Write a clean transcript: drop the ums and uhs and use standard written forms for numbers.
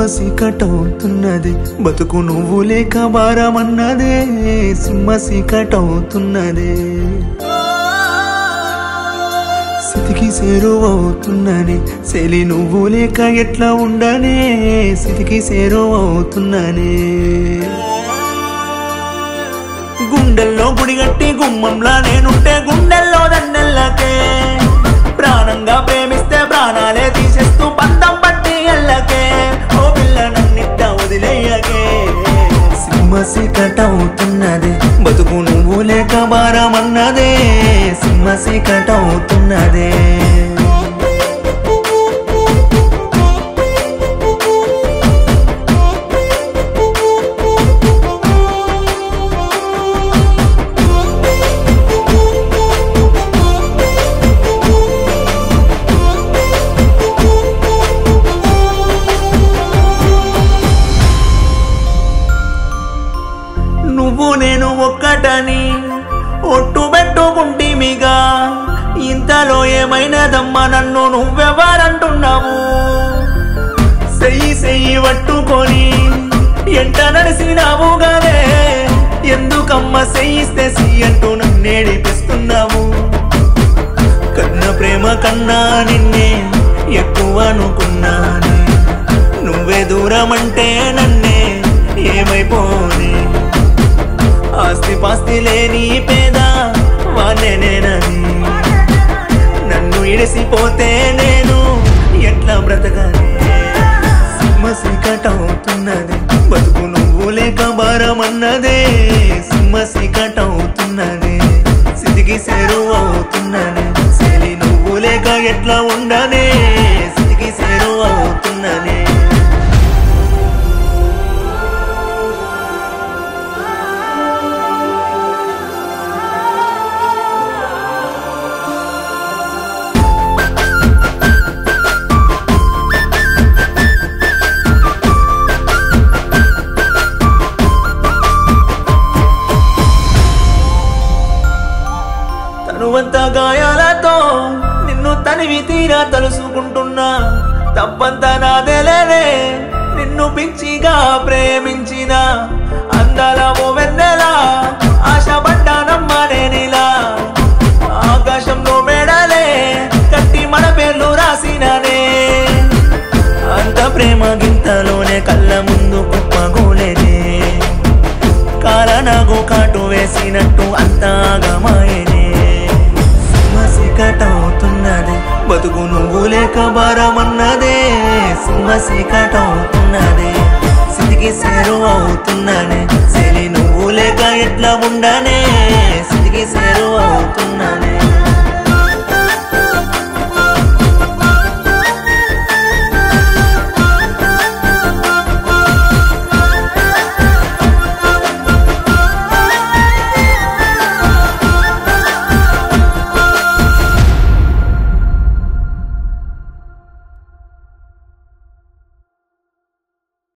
చీకటవుతున్నది బతుకు నువ్వు లేక భారమన్నదే సింహ చీకటవుతున్నదే సితికి చేరువవుతున్ననే చెలి నువ్వు లేక ఎట్లా ఉండనే సితికి చేరువవుతున్ననే గుండెల్లో గుడిగట్టి గుమ్మంలా నేనుంటే గుండెల్లో దన్నెల్లకే ప్రాణంగా ప్రేమిస్తే ప్రాణాలే తీసేస్తూ పంతం పట్టి ఎల్లకే ఓ పిల్ల నన్నిట్ట వదిలేయకే సింహ చీకటవుతున్నదే బతుకు నువ్వు లేక భారమన్నదే సింహ చీకటవుతున్నదే నువ్వు నేను ఒక్కటని ఒట్టు పెట్టుకుంటేమిగా ఇంతలో ఏమైనదమ్మా నన్ను నువ్వెవరంటున్నావు చెయ్యి పట్టుకొని ఎంట నడిసినావు గదే ఎందుకమ్మ చెయ్యిస్తే అంటూ నన్నేడిపిస్తున్నావు కన్న ప్రేమ కన్నా నిన్నే ఎక్కువ అనుకున్నాను నువ్వే దూరమంటే నన్నే ఏమైపోనే ఆస్తి పాస్తి లేని పేద వానేనని నన్ను ఇడిసిపోతే నేను ఎట్లా బ్రతకాలి సింహ చీకటవుతున్నది బతుకు నువ్వు లేక భారమన్నదే సింహ చీకటవుతున్నది సితికి చేరువవుతున్ననే చెలి నువ్వు లేక ఎట్లా ఉండనే సితికి చేరువవుతున్ననే తనువంత గాయాలతో నిన్ను తనివి తీరా తలుసుకుంటున్నా తప్పంతా నాదేలేనే నిన్ను పిచ్చిగా ప్రేమించిన అందాల ఓ వెన్నెలా ఆశపడ్డానమ్మా నేనిలా ఆకాశంలో మేడలే కట్టి మన పేర్లు రాసిననే అంత ప్రేమ గింతలోనే కళ్ళ ముందు కుప్పగోలేదే కాలనాగు కాటు వేసినట్టు అంతా గమాయనే చీకటవుతున్నదే బతుకు నువ్వు లేక భారమన్నదే సింహ చీకటవుతున్నదే సితికి చేరువవుతున్ననే చెలి నువ్వు లేక ఎట్లా ఉండనే సితికి చేరువవుతున్ననే